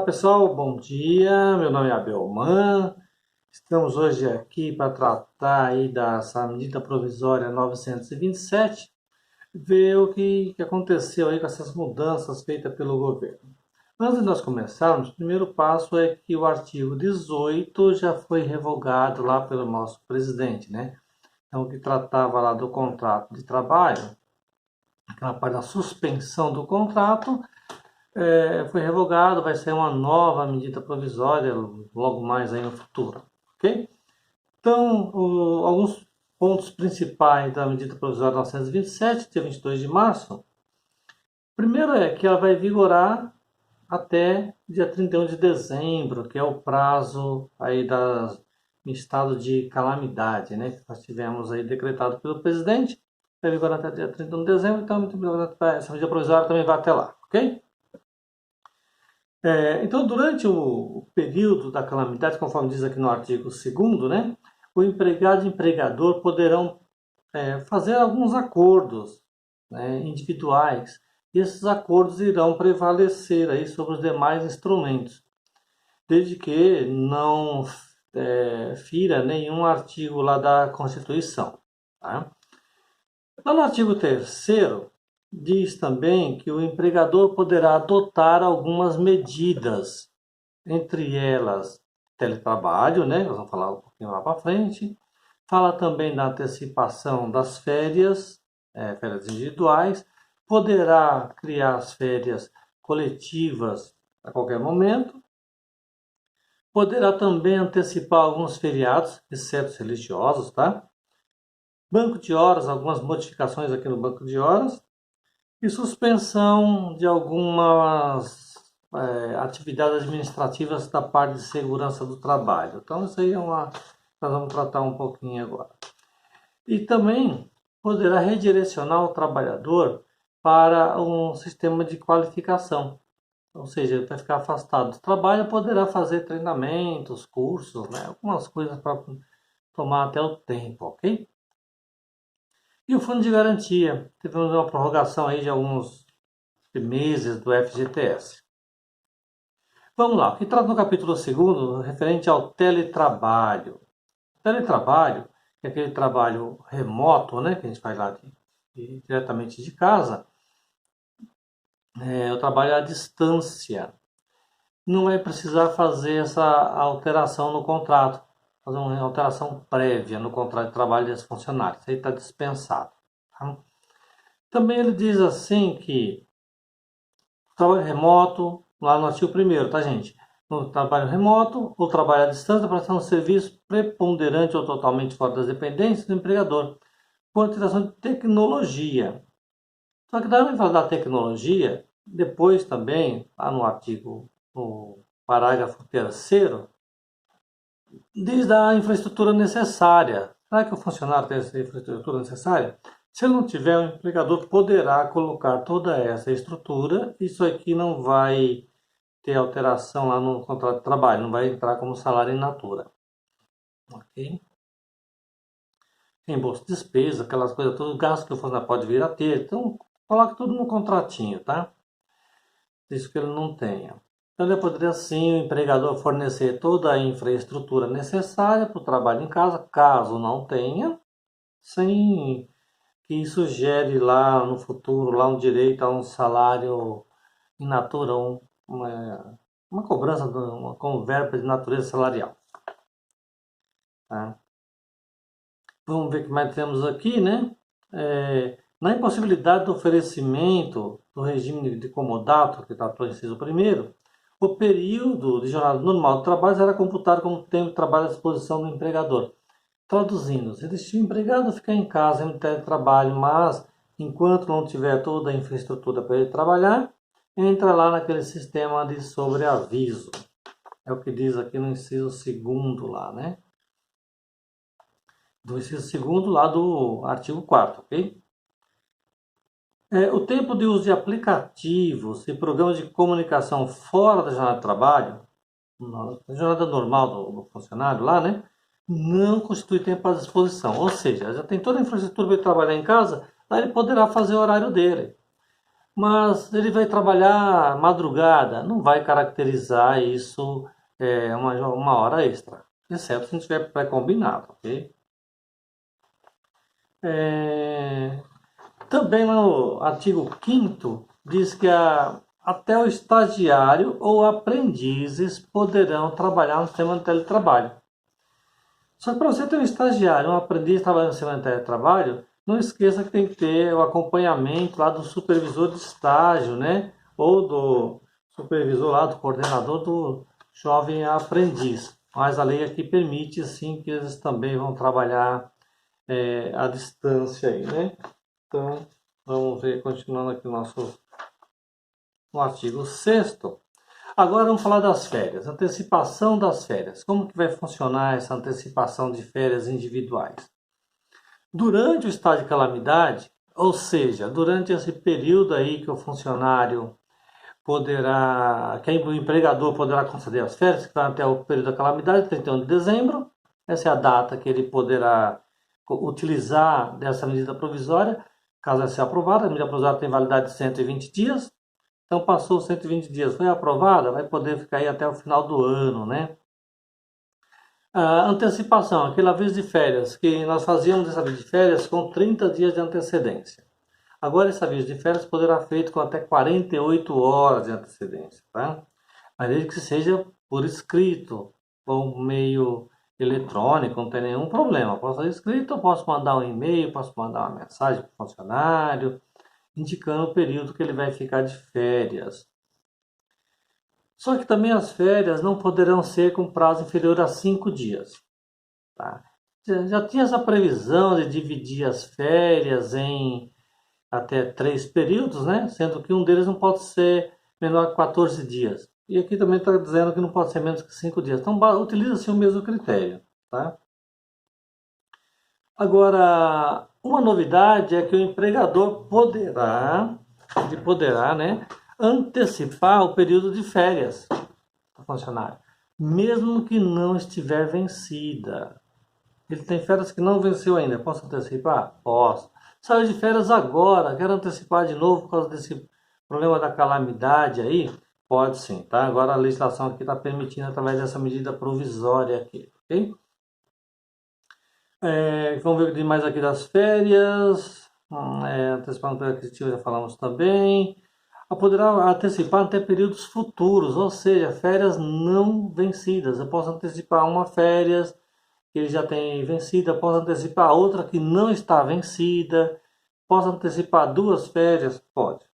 Pessoal, bom dia. Meu nome é Abelman. Estamos hoje aqui para tratar aí dessa medida provisória 927, ver o que aconteceu aí com essas mudanças feitas pelo governo. Antes de nós começarmos, o primeiro passo é que o artigo 18 já foi revogado lá pelo nosso presidente, né? Então, o que tratava lá do contrato de trabalho, aquela parte da suspensão do contrato, foi revogado, vai ser uma nova medida provisória logo mais aí no futuro, ok? Então, alguns pontos principais da medida provisória 927, dia 22 de março. Primeiro é que ela vai vigorar até dia 31 de dezembro, que é o prazo aí em estado de calamidade, né? Que nós tivemos aí decretado pelo presidente. Vai vigorar até dia 31 de dezembro, então essa medida provisória também vai até lá, ok? Então, durante o período da calamidade, conforme diz aqui no artigo 2º, né, o empregado e o empregador poderão fazer alguns acordos, né, individuais, e esses acordos irão prevalecer aí sobre os demais instrumentos, desde que não fira nenhum artigo lá da Constituição. Tá? Lá no artigo 3º, diz também que o empregador poderá adotar algumas medidas, entre elas teletrabalho, né? Nós vamos falar um pouquinho lá para frente. Fala também da antecipação das férias, férias individuais. Poderá criar as férias coletivas a qualquer momento. Poderá também antecipar alguns feriados, exceto religiosos, tá? Banco de horas, algumas modificações aqui no banco de horas. E suspensão de algumas atividades administrativas da parte de segurança do trabalho. Então, isso aí nós vamos tratar um pouquinho agora. E também poderá redirecionar o trabalhador para um sistema de qualificação. Ou seja, ele vai ficar afastado do trabalho, poderá fazer treinamentos, cursos, né? Algumas coisas para tomar até o tempo, ok? E o fundo de garantia, tivemos uma prorrogação aí de alguns meses do FGTS. Vamos lá, o que trata no capítulo 2º, referente ao teletrabalho. Teletrabalho é aquele trabalho remoto, né, que a gente faz lá diretamente de casa, o trabalho à distância. Não vai precisar fazer essa alteração no contrato, fazer uma alteração prévia no contrato de trabalho desse funcionário. Isso aí está dispensado. Tá? Também ele diz assim que o trabalho remoto, lá no artigo 1º, tá, gente? No trabalho remoto ou trabalho à distância, prestação de serviço preponderante ou totalmente fora das dependências do empregador, por utilização de tecnologia. Só que também fala da tecnologia, depois também, lá no artigo, no parágrafo 3º, diz da infraestrutura necessária. Será que o funcionário tem essa infraestrutura necessária? Se ele não tiver, o empregador poderá colocar toda essa estrutura. Isso aqui não vai ter alteração lá no contrato de trabalho, não vai entrar como salário in natura. Ok? Reembolso de despesa, aquelas coisas, todos os gastos que o funcionário pode vir a ter. Então, coloque tudo no contratinho, tá? Isso que ele não tenha. Então, ele poderia sim, o empregador fornecer toda a infraestrutura necessária para o trabalho em casa, caso não tenha, sem que isso gere lá no futuro lá um direito a um salário in natura, uma cobrança, uma conversa de natureza salarial. Tá? Vamos ver o que mais temos aqui, né? Na impossibilidade do oferecimento do regime de comodato, que está no inciso 1º, o período de jornada normal do trabalho será computado como tempo de trabalho à disposição do empregador. Traduzindo, se o empregado ficar em casa em teletrabalho, mas enquanto não tiver toda a infraestrutura para ele trabalhar, entra lá naquele sistema de sobreaviso. É o que diz aqui no inciso 2º lá, né? Do inciso 2º lá do artigo 4º, ok? O tempo de uso de aplicativos e programas de comunicação fora da jornada de trabalho, na jornada normal do funcionário lá, né? Não constitui tempo à disposição. Ou seja, já tem toda a infraestrutura para ele trabalhar em casa, aí ele poderá fazer o horário dele. mas ele vai trabalhar madrugada, não vai caracterizar isso uma hora extra, exceto se não tiver pré-combinado, ok? Também no artigo 5º diz que até o estagiário ou aprendizes poderão trabalhar no sistema de teletrabalho. Só que para você ter um estagiário, um aprendiz trabalhando no sistema de teletrabalho, não esqueça que tem que ter o acompanhamento lá do supervisor de estágio, né? Ou do supervisor lá, do coordenador do jovem aprendiz. Mas a lei aqui permite, sim, que eles também vão trabalhar à distância aí, né? Então, vamos ver, continuando aqui no artigo 6º. Agora vamos falar das férias, antecipação das férias. Como que vai funcionar essa antecipação de férias individuais? Durante o estado de calamidade, ou seja, durante esse período aí que o funcionário poderá, que o empregador poderá conceder as férias, que vai até o período da calamidade, 31 de dezembro, essa é a data que ele poderá utilizar dessa medida provisória, caso ela seja aprovada. A medida provisória tem validade de 120 dias, então passou os 120 dias, foi aprovada, vai poder ficar aí até o final do ano, né? A antecipação, aquele aviso de férias, que nós fazíamos esse aviso de férias com 30 dias de antecedência. Agora esse aviso de férias poderá ser feito com até 48 horas de antecedência, tá? Mas desde que seja por escrito ou meio eletrônico, não tem nenhum problema. Posso fazer escrito, posso mandar um e-mail, posso mandar uma mensagem para o funcionário, indicando o período que ele vai ficar de férias. Só que também as férias não poderão ser com prazo inferior a 5 dias. Tá? Já tinha essa previsão de dividir as férias em até 3 períodos, né? Sendo que um deles não pode ser menor que 14 dias. E aqui também está dizendo que não pode ser menos que 5 dias. Então utiliza-se o mesmo critério. Tá? Agora, uma novidade é que o empregador poderá, né, antecipar o período de férias do funcionário, mesmo que não estiver vencida. Ele tem férias que não venceu ainda, posso antecipar? Posso. Saiu de férias agora, quero antecipar de novo por causa desse problema da calamidade aí? Pode sim, tá? Agora a legislação aqui está permitindo através dessa medida provisória aqui, ok? Vamos ver o que tem mais aqui das férias. Antecipando o período aquisitivo já falamos também. Poderá antecipar até períodos futuros, ou seja, férias não vencidas. Eu posso antecipar uma férias que ele já tem vencida, posso antecipar outra que não está vencida, posso antecipar 2 férias? Pode.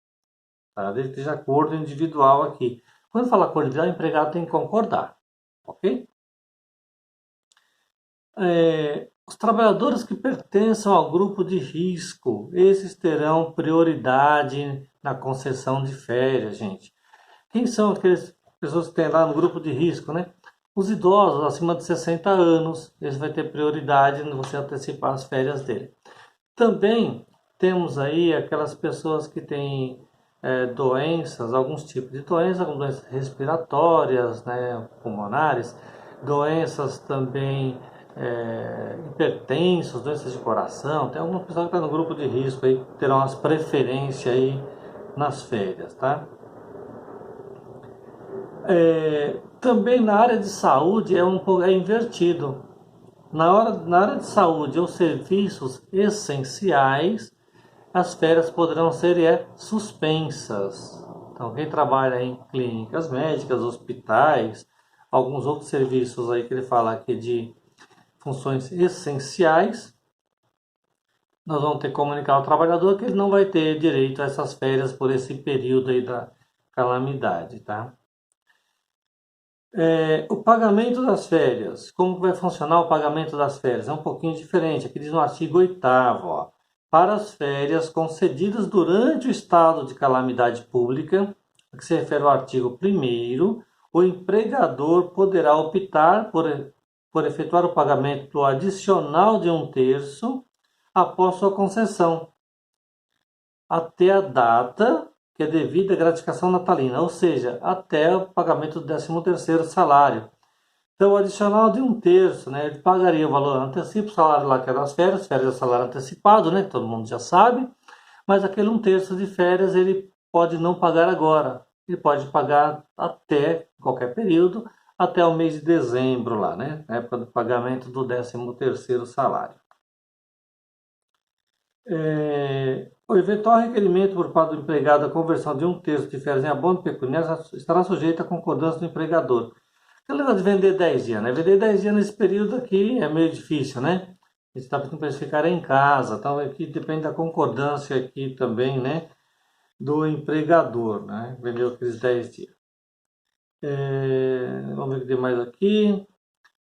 Tá? Desde que seja acordo individual aqui. Quando fala acordo individual, o empregado tem que concordar. Ok? Os trabalhadores que pertençam ao grupo de risco, esses terão prioridade na concessão de férias, gente. Quem são aquelas pessoas que têm lá no grupo de risco, né? Os idosos acima de 60 anos, eles vão ter prioridade em você antecipar as férias dele. Também temos aí aquelas pessoas que têm doenças, alguns tipos de doenças, como doenças respiratórias, né, pulmonares, doenças também hipertensas, doenças de coração. Tem alguma pessoa que está no grupo de risco aí, terão as preferências aí nas férias, tá? Também na área de saúde é invertido. Na área de saúde ou serviços essenciais, as férias poderão ser suspensas. Então, quem trabalha em clínicas médicas, hospitais, alguns outros serviços aí que ele fala aqui de funções essenciais, nós vamos ter que comunicar ao trabalhador que ele não vai ter direito a essas férias por esse período aí da calamidade, tá? O pagamento das férias. Como vai funcionar o pagamento das férias? É um pouquinho diferente. Aqui diz no artigo 8º, ó, para as férias concedidas durante o estado de calamidade pública, que se refere ao artigo 1º, o empregador poderá optar por efetuar o pagamento adicional de 1/3 após sua concessão, até a data que é devida à gratificação natalina, ou seja, até o pagamento do 13º salário. Então, o adicional de 1/3, né, ele pagaria o valor antecipo, o salário lá que é das férias é salário antecipado, né, todo mundo já sabe, mas aquele 1/3 de férias ele pode não pagar agora. Ele pode pagar até qualquer período, até o mês de dezembro lá, né? Na época do pagamento do 13º salário. O eventual requerimento por parte do empregado da conversão de 1/3 de férias em abono pecuniário estará sujeito à concordância do empregador. Aquela negócio de vender 10 dias, né? Vender 10 dias nesse período aqui é meio difícil, né? A gente está pedindo para eles ficarem em casa, então aqui depende da concordância aqui também, né? Do empregador, né? Vendeu aqueles 10 dias. Vamos ver o que tem mais aqui.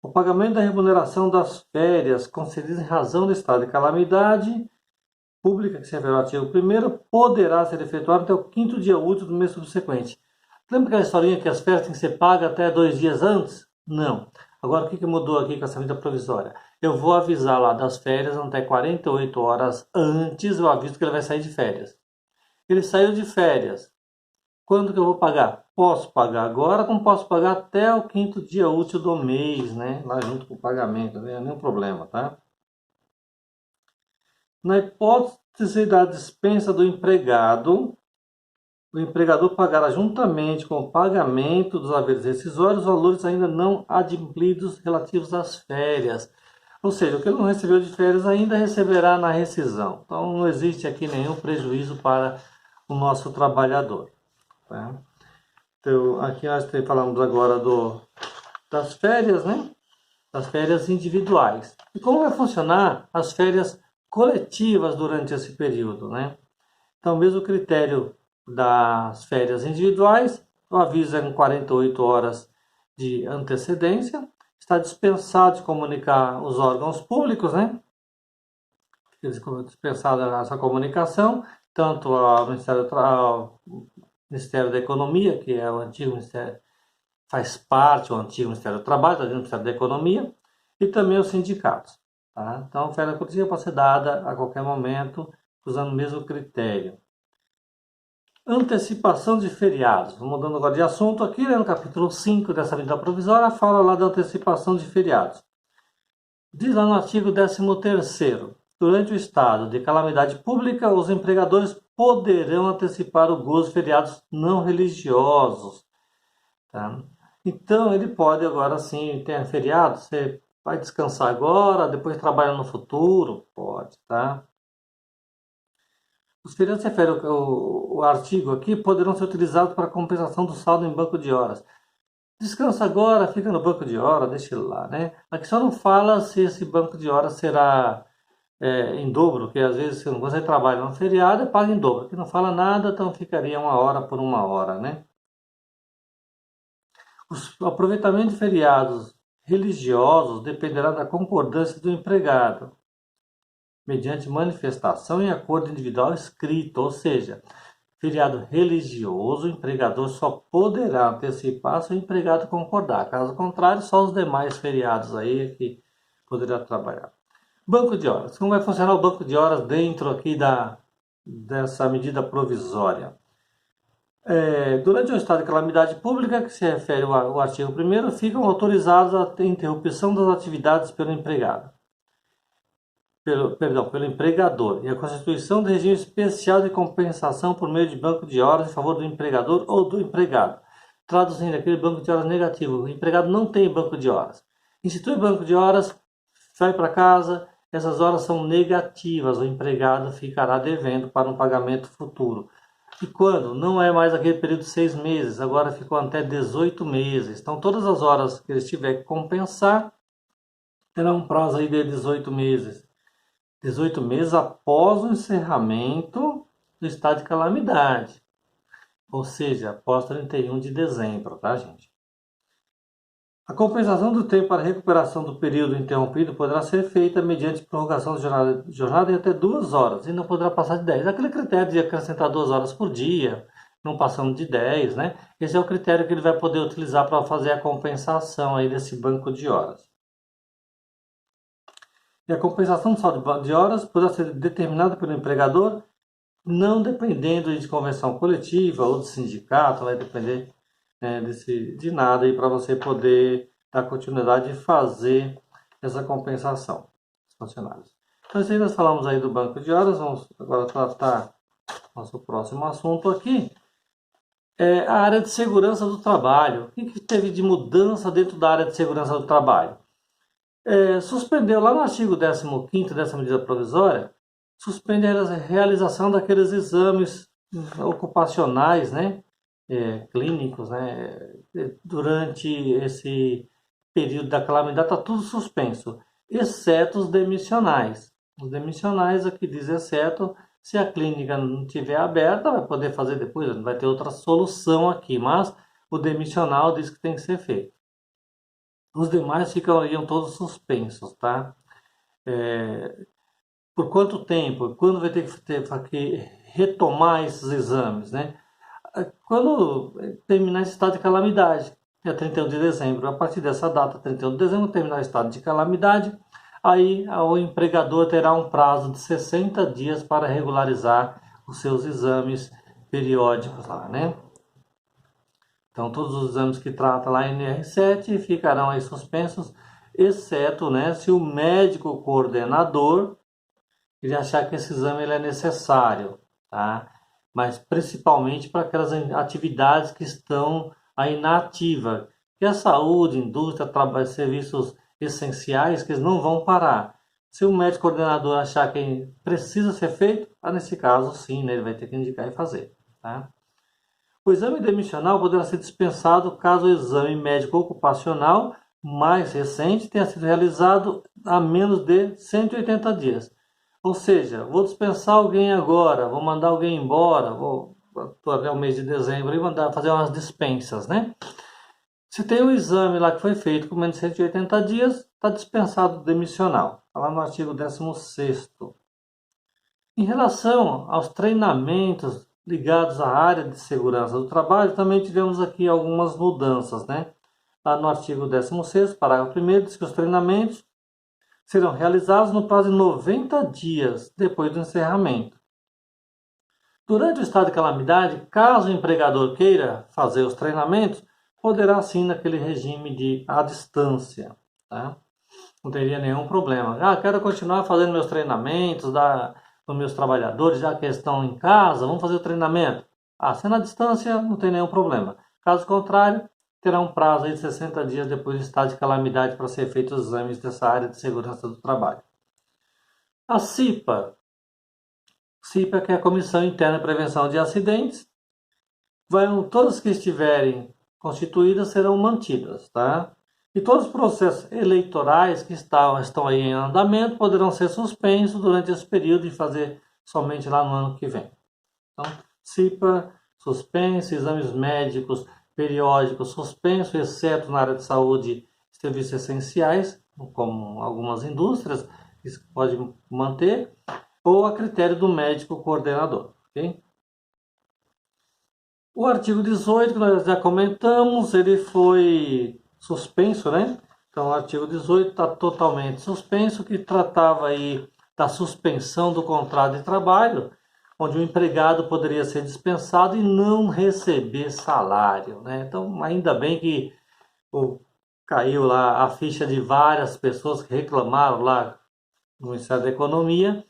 O pagamento da remuneração das férias concedidas em razão do estado de calamidade pública, que se refere ao artigo 1º, poderá ser efetuado até o 5º dia útil do mês subsequente. Lembra aquela historinha que as férias têm que ser pagas até 2 dias antes? Não. Agora, o que mudou aqui com essa medida provisória? Eu vou avisar lá das férias até 48 horas antes, eu aviso que ele vai sair de férias. Ele saiu de férias. Quando que eu vou pagar? Posso pagar agora, como posso pagar até o 5º dia útil do mês, né? Lá junto com o pagamento, não é nenhum problema, tá? Na hipótese da dispensa do empregado, o empregador pagará juntamente com o pagamento dos haveres rescisórios os valores ainda não adimplidos relativos às férias. Ou seja, o que ele não recebeu de férias ainda receberá na rescisão. Então não existe aqui nenhum prejuízo para o nosso trabalhador. Tá? Então aqui nós falamos agora das férias, né? Das férias individuais. E como vai funcionar as férias coletivas durante esse período, né? Então, mesmo critério das férias individuais, o aviso é com 48 horas de antecedência, está dispensado de comunicar os órgãos públicos, né? Dispensada essa comunicação, tanto ao Ministério da Economia, que é o antigo Ministério, faz parte do antigo Ministério do Trabalho, está dentro do Ministério da Economia, e também os sindicatos. Tá? Então, a férias coletiva pode ser dada a qualquer momento, usando o mesmo critério. Antecipação de feriados. Mudando agora de assunto aqui, né, no capítulo 5 dessa medida provisória, fala lá da antecipação de feriados. Diz lá no artigo 13º, durante o estado de calamidade pública, os empregadores poderão antecipar o gozo de feriados não religiosos. Tá? Então, ele pode agora sim, tem feriado, você vai descansar agora, depois trabalha no futuro? Pode, tá? Os feriados se refere o artigo aqui, poderão ser utilizados para compensação do saldo em banco de horas. Descansa agora, fica no banco de horas, deixa ele lá, né? Aqui só não fala se esse banco de horas será em dobro, que às vezes você trabalha no feriado e paga em dobro. Aqui não fala nada, então ficaria 1 hora por 1 hora, né? O aproveitamento de feriados religiosos dependerá da concordância do empregado, mediante manifestação em acordo individual escrito, ou seja, feriado religioso, o empregador só poderá antecipar se o empregado concordar. Caso contrário, só os demais feriados aí que poderá trabalhar. Banco de horas. Como vai funcionar o banco de horas dentro aqui dessa medida provisória? Durante o estado de calamidade pública, que se refere ao artigo 1º, ficam autorizados a interrupção das atividades pelo empregado. Pelo empregador, e a constituição de regime especial de compensação por meio de banco de horas em favor do empregador ou do empregado. Traduzindo aquele banco de horas negativo, o empregado não tem banco de horas. Institui banco de horas, vai para casa, essas horas são negativas, o empregado ficará devendo para um pagamento futuro. E quando? Não é mais aquele período de 6 meses, agora ficou até 18 meses. Então, todas as horas que ele tiver que compensar, terá um prazo aí de 18 meses. 18 meses após o encerramento do estado de calamidade. Ou seja, após 31 de dezembro, tá, gente? A compensação do tempo para recuperação do período interrompido poderá ser feita mediante prorrogação de jornada em até 2 horas e não poderá passar de 10. Aquele critério de acrescentar 2 horas por dia, não passando de 10, né? Esse é o critério que ele vai poder utilizar para fazer a compensação aí desse banco de horas. E a compensação do saldo de horas poderá ser determinada pelo empregador, não dependendo de convenção coletiva ou de sindicato, vai depender de nada aí para você poder dar continuidade e fazer essa compensação dos funcionários. Então, isso aí nós falamos aí do banco de horas, vamos agora tratar Nosso próximo assunto aqui é a área de segurança do trabalho. O que teve de mudança dentro da área de segurança do trabalho? Suspendeu lá no artigo 15º dessa medida provisória, suspende a realização daqueles exames ocupacionais, né, clínicos, né, durante esse período da calamidade, está tudo suspenso, exceto os demissionais. Os demissionais aqui diz exceto, se a clínica não estiver aberta, vai poder fazer depois, não vai ter outra solução aqui, mas o demissional diz que tem que ser feito. Os demais ficariam todos suspensos, tá? Por quanto tempo? Quando vai ter que retomar esses exames, né? Quando terminar esse estado de calamidade, que é 31 de dezembro. A partir dessa data, 31 de dezembro, terminar o estado de calamidade, aí o empregador terá um prazo de 60 dias para regularizar os seus exames periódicos lá, né? Então, todos os exames que trata lá em NR7 ficarão aí suspensos, exceto, né, se o médico coordenador ele achar que esse exame ele é necessário, tá? Mas principalmente para aquelas atividades que estão aí na ativa, que é a saúde, indústria, trabalho, serviços essenciais, que eles não vão parar. Se o médico coordenador achar que precisa ser feito, nesse caso sim, né, ele vai ter que indicar e fazer, tá? O exame demissional poderá ser dispensado caso o exame médico ocupacional mais recente tenha sido realizado há menos de 180 dias. Ou seja, vou dispensar alguém agora, vou mandar alguém embora, vou até o mês de dezembro e mandar fazer umas dispensas, né? Se tem um exame lá que foi feito com menos de 180 dias, está dispensado o demissional. Está lá no artigo 16º. Em relação aos treinamentos ligados à área de segurança do trabalho, também tivemos aqui algumas mudanças, né? Lá no artigo 16º, parágrafo 1º, diz que os treinamentos serão realizados no prazo de 90 dias depois do encerramento. Durante o estado de calamidade, caso o empregador queira fazer os treinamentos, poderá sim naquele regime de à distância, tá? Não teria nenhum problema. Quero continuar fazendo meus treinamentos dos meus trabalhadores, já que estão em casa, vamos fazer o treinamento. Se é na distância, não tem nenhum problema. Caso contrário, terá um prazo aí de 60 dias depois do estado de calamidade para ser feitos os exames dessa área de segurança do trabalho. A CIPA, que é a Comissão Interna de Prevenção de Acidentes, todas que estiverem constituídas serão mantidas, tá? E todos os processos eleitorais que estão aí em andamento poderão ser suspensos durante esse período e fazer somente lá no ano que vem. Então, CIPA, suspenso, exames médicos periódicos, suspenso, exceto na área de saúde e serviços essenciais, como algumas indústrias, isso pode manter, ou a critério do médico coordenador, ok? O artigo 18, que nós já comentamos, ele foi suspenso, né? Então, o artigo 18 está totalmente suspenso, que tratava aí da suspensão do contrato de trabalho, onde o empregado poderia ser dispensado e não receber salário, né? Então, ainda bem que caiu lá a ficha de várias pessoas que reclamaram lá no Ministério da Economia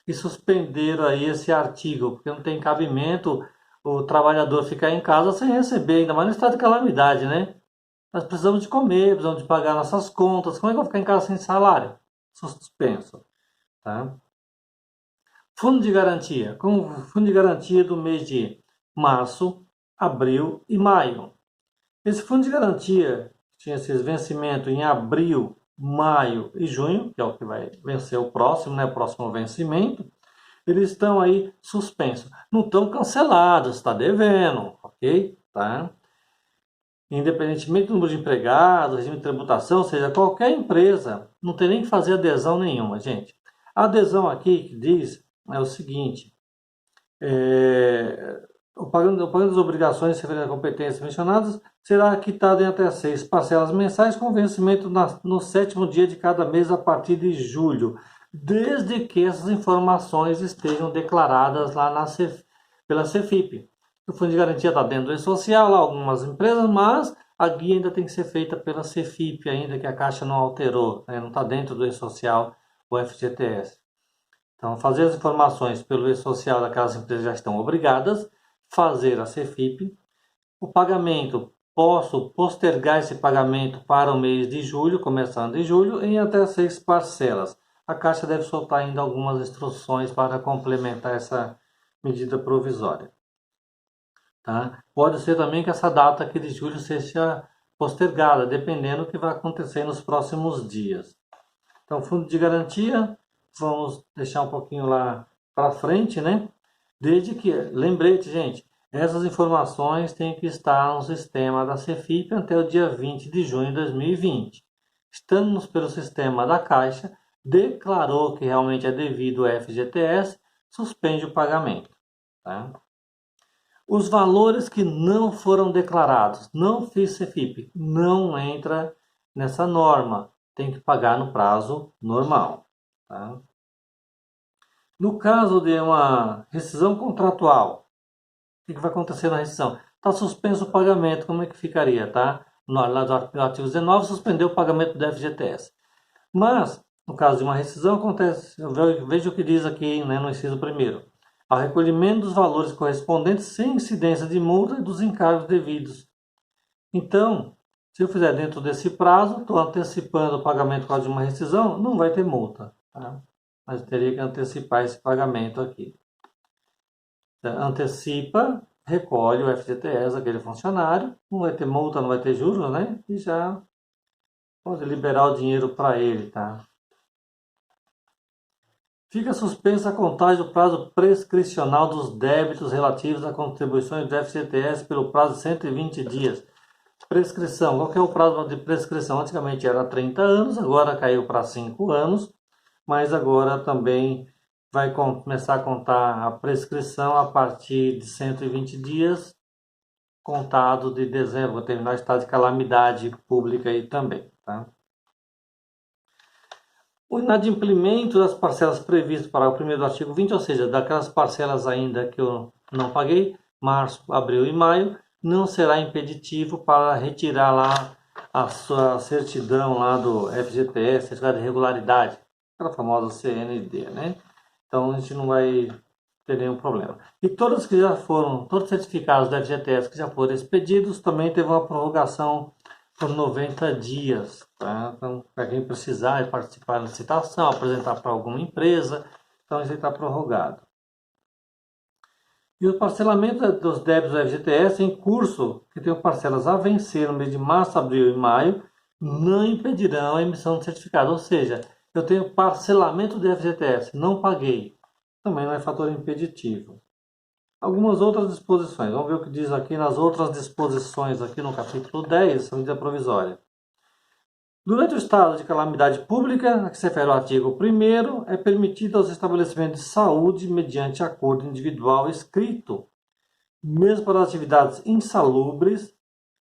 e suspenderam aí esse artigo, porque não tem cabimento o trabalhador ficar em casa sem receber, ainda mais no estado de calamidade, né? Nós precisamos de comer, precisamos de pagar nossas contas. Como é que eu vou ficar em casa sem salário? Suspenso, tá? Fundo de garantia. Com o fundo de garantia do mês de março, abril e maio. Esse fundo de garantia tinha esses vencimentos em abril, maio e junho, que é o que vai vencer o próximo, né? O próximo vencimento. Eles estão aí suspensos. Não estão cancelados, está devendo, ok? Tá? Independentemente do número de empregados, regime de tributação, ou seja, qualquer empresa, não tem nem que fazer adesão nenhuma, gente. A adesão aqui que diz é o seguinte, o pagamento das obrigações referentes a competências mencionadas será quitado em até 6 parcelas mensais com vencimento no 7º dia de cada mês a partir de julho, desde que essas informações estejam declaradas lá pela Cefip. O fundo de garantia está dentro do E-Social, lá algumas empresas, mas a guia ainda tem que ser feita pela Cefip, ainda que a Caixa não alterou, né? Não está dentro do E-Social, o FGTS. Então, fazer as informações pelo e-social daquelas empresas já estão obrigadas, fazer a CFIP. O pagamento, posso postergar esse pagamento para o mês de julho, começando em julho, em até 6 parcelas. A Caixa deve soltar ainda algumas instruções para complementar essa medida provisória. Tá? Pode ser também que essa data aqui de julho seja postergada, dependendo do que vai acontecer nos próximos dias. Então, fundo de garantia, vamos deixar um pouquinho lá para frente, né? Desde que, lembrete, gente, essas informações têm que estar no sistema da CFIP até o dia 20 de junho de 2020. Estando pelo sistema da Caixa, declarou que realmente é devido ao FGTS, suspende o pagamento. Tá? Os valores que não foram declarados, não fiz CFIP, não entra nessa norma. Tem que pagar no prazo normal. Tá? No caso de uma rescisão contratual, o que vai acontecer na rescisão? Está suspenso o pagamento, como é que ficaria? Tá? No artigo 19, suspendeu o pagamento do FGTS. Mas, no caso de uma rescisão, acontece, veja o que diz aqui, né, no inciso 1º. Ao recolhimento dos valores correspondentes sem incidência de multa e dos encargos devidos. Então, se eu fizer dentro desse prazo, estou antecipando o pagamento por causa de uma rescisão, não vai ter multa. Tá? Mas teria que antecipar esse pagamento aqui. Então, antecipa, recolhe o FGTS daquele funcionário, não vai ter multa, não vai ter juros, né? E já pode liberar o dinheiro para ele, tá? Fica suspensa a contagem do prazo prescricional dos débitos relativos a contribuições do FGTS pelo prazo de 120 dias. Prescrição. Qual que é o prazo de prescrição? Antigamente era 30 anos, agora caiu para 5 anos, mas agora também vai começar a contar a prescrição a partir de 120 dias, contado de dezembro, vou terminar o estado de calamidade pública aí também. Tá? O inadimplemento das parcelas previstas para o primeiro do artigo 20, ou seja, daquelas parcelas ainda que eu não paguei, março, abril e maio, não será impeditivo para retirar lá a sua certidão lá do FGTS, certificado de regularidade, aquela famosa CND, né? Então a gente não vai ter nenhum problema. E todos os certificados do FGTS que já foram expedidos também teve uma prorrogação por 90 dias. Tá? Então, para quem precisar participar da licitação, apresentar para alguma empresa, então isso está prorrogado. E o parcelamento dos débitos do FGTS em curso, que tem parcelas a vencer no mês de março, abril e maio, não impedirão a emissão de certificado. Ou seja, eu tenho parcelamento do FGTS, não paguei. Também não é fator impeditivo. Algumas outras disposições. Vamos ver o que diz aqui nas outras disposições, aqui no capítulo 10, medida provisória. Durante o estado de calamidade pública, a que se refere ao artigo 1º, é permitido aos estabelecimentos de saúde, mediante acordo individual escrito, mesmo para atividades insalubres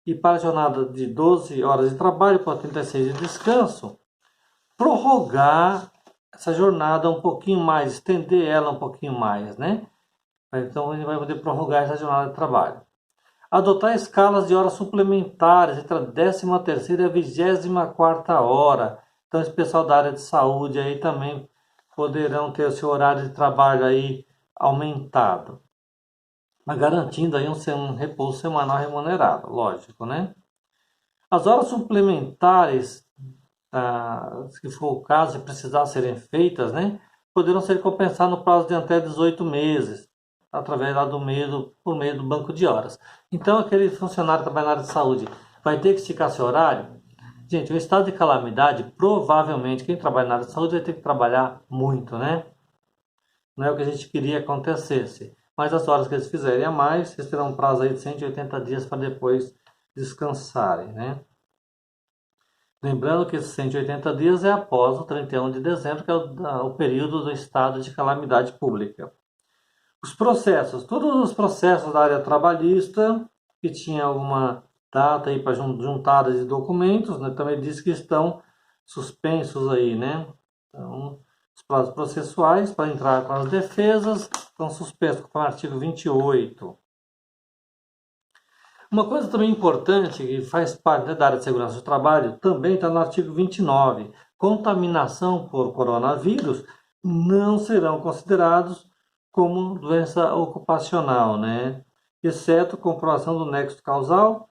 e para a jornada de 12 horas de trabalho por 36 de descanso, prorrogar essa jornada um pouquinho mais, estender ela um pouquinho mais, né? Então, a gente vai poder prorrogar essa jornada de trabalho. Adotar escalas de horas suplementares entre a 13ª e a 24ª hora. Então, esse pessoal da área de saúde aí também poderão ter o seu horário de trabalho aí aumentado. Mas garantindo aí um repouso semanal remunerado, lógico, né? As horas suplementares, se for o caso, se precisar serem feitas, né? Poderão ser compensadas no prazo de até 18 meses. Através lá por meio do banco de horas. Então, aquele funcionário que trabalha na área de saúde vai ter que esticar seu horário? Gente, o estado de calamidade, provavelmente, quem trabalha na área de saúde vai ter que trabalhar muito, né? Não é o que a gente queria que acontecesse. Mas as horas que eles fizerem a mais, eles terão um prazo aí de 180 dias para depois descansarem, né? Lembrando que esses 180 dias é após o 31 de dezembro, que é o período do estado de calamidade pública. Os processos, todos os processos da área trabalhista que tinha alguma data aí para juntada de documentos, né, também diz que estão suspensos aí, né? Então, os prazos processuais para entrar com as defesas estão suspensos com o artigo 28. Uma coisa também importante que faz parte da área de segurança do trabalho também está no artigo 29. Contaminação por coronavírus não serão considerados como doença ocupacional, né? Exceto comprovação do nexo causal,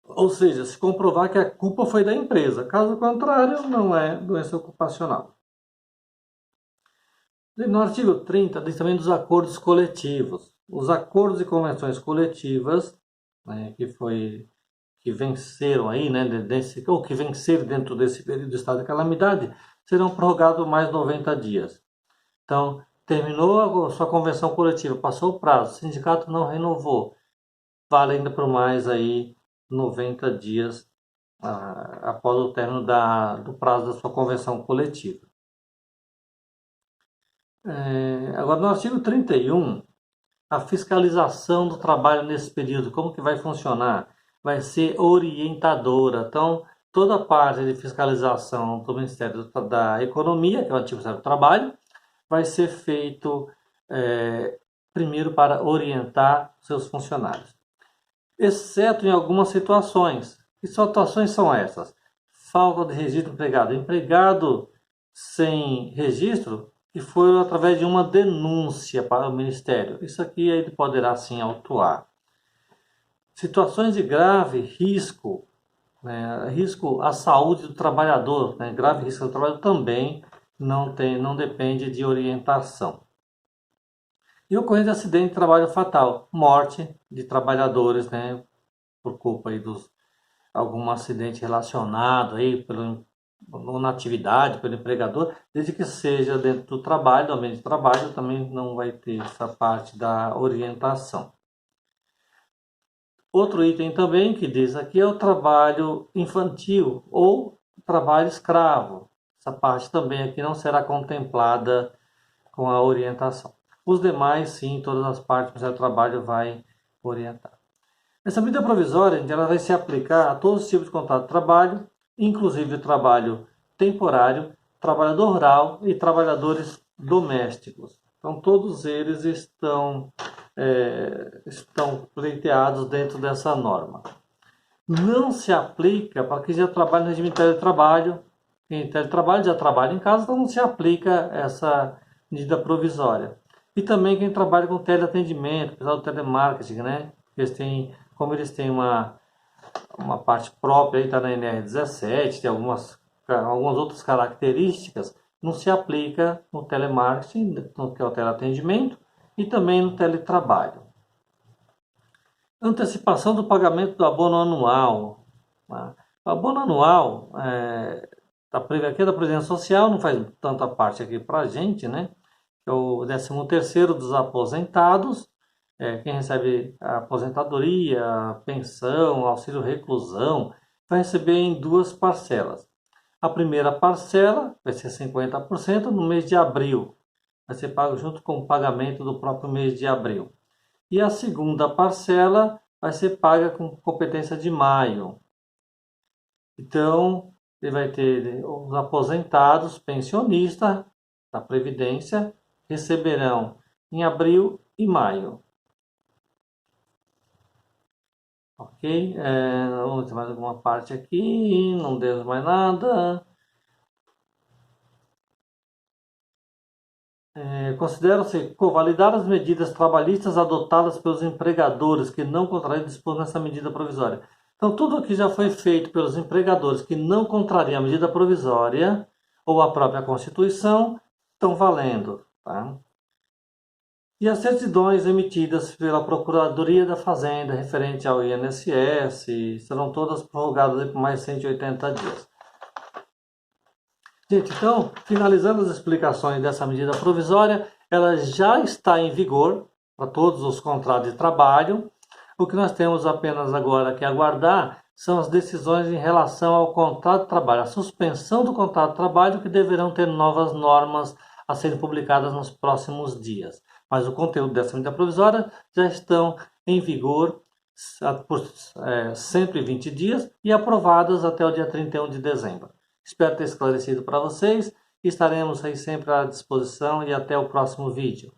ou seja, se comprovar que a culpa foi da empresa. Caso contrário, não é doença ocupacional. No artigo 30, diz também dos acordos coletivos. Os acordos e convenções coletivas, né, que venceram aí, né, ou que venceram dentro desse período de estado de calamidade, serão prorrogados mais 90 dias. Então, terminou a sua convenção coletiva, passou o prazo, o sindicato não renovou, vale ainda por mais aí 90 dias após o término do prazo da sua convenção coletiva. Agora, no artigo 31, a fiscalização do trabalho nesse período, como que vai funcionar? Vai ser orientadora. Então, toda a parte de fiscalização do Ministério da Economia, que é o antigo Ministério do Trabalho, vai ser feito primeiro para orientar seus funcionários. Exceto em algumas situações. Que situações são essas? Falta de registro do empregado. Empregado sem registro que foi através de uma denúncia para o Ministério. Isso aqui ele poderá sim autuar. Situações de grave risco, né, risco à saúde do trabalhador, né, grave risco do trabalhador também não depende de orientação. E ocorrência de acidente de trabalho fatal, morte de trabalhadores, né, por culpa aí algum acidente relacionado aí na atividade, pelo empregador, desde que seja dentro do trabalho, do ambiente de trabalho, também não vai ter essa parte da orientação. Outro item também que diz aqui é o trabalho infantil ou trabalho escravo. Essa parte também aqui não será contemplada com a orientação. Os demais, sim, todas as partes do Ministério do Trabalho vai orientar. Essa medida provisória, ela vai se aplicar a todos os tipos de contrato de trabalho, inclusive o trabalho temporário, trabalhador rural e trabalhadores domésticos. Então, todos eles estão pleiteados dentro dessa norma. Não se aplica para quem já trabalha no regime de teletrabalho. Quem teletrabalha já trabalha em casa, então não se aplica essa medida provisória. E também quem trabalha com teleatendimento, pessoal do telemarketing, né? Como eles têm uma parte própria, está na NR17, tem algumas outras características, não se aplica no telemarketing, que é o teleatendimento, e também no teletrabalho. Antecipação do pagamento do abono anual. O abono anual aqui é da Previdência Social, não faz tanta parte aqui para a gente, né? É o 13º dos aposentados, quem recebe a aposentadoria, pensão, auxílio reclusão, vai receber em 2 parcelas. A primeira parcela vai ser 50% no mês de abril, vai ser pago junto com o pagamento do próprio mês de abril. E a segunda parcela vai ser paga com competência de maio. Então, ele vai ter os aposentados, pensionistas da Previdência, receberão em abril e maio. Ok? Vamos ter mais alguma parte aqui, não deu mais nada. Consideram-se convalidadas as medidas trabalhistas adotadas pelos empregadores que não contrariam o disposto nessa medida provisória. Então, tudo o que já foi feito pelos empregadores que não contrariam a medida provisória ou a própria Constituição estão valendo. Tá? E as certidões emitidas pela Procuradoria da Fazenda referente ao INSS serão todas prorrogadas por mais 180 dias. Gente, então, finalizando as explicações dessa medida provisória, ela já está em vigor para todos os contratos de trabalho. O que nós temos apenas agora que aguardar são as decisões em relação ao contrato de trabalho, a suspensão do contrato de trabalho, que deverão ter novas normas a serem publicadas nos próximos dias. Mas o conteúdo dessa medida provisória já estão em vigor por 120 dias e aprovadas até o dia 31 de dezembro. Espero ter esclarecido para vocês. Estaremos aí sempre à disposição e até o próximo vídeo.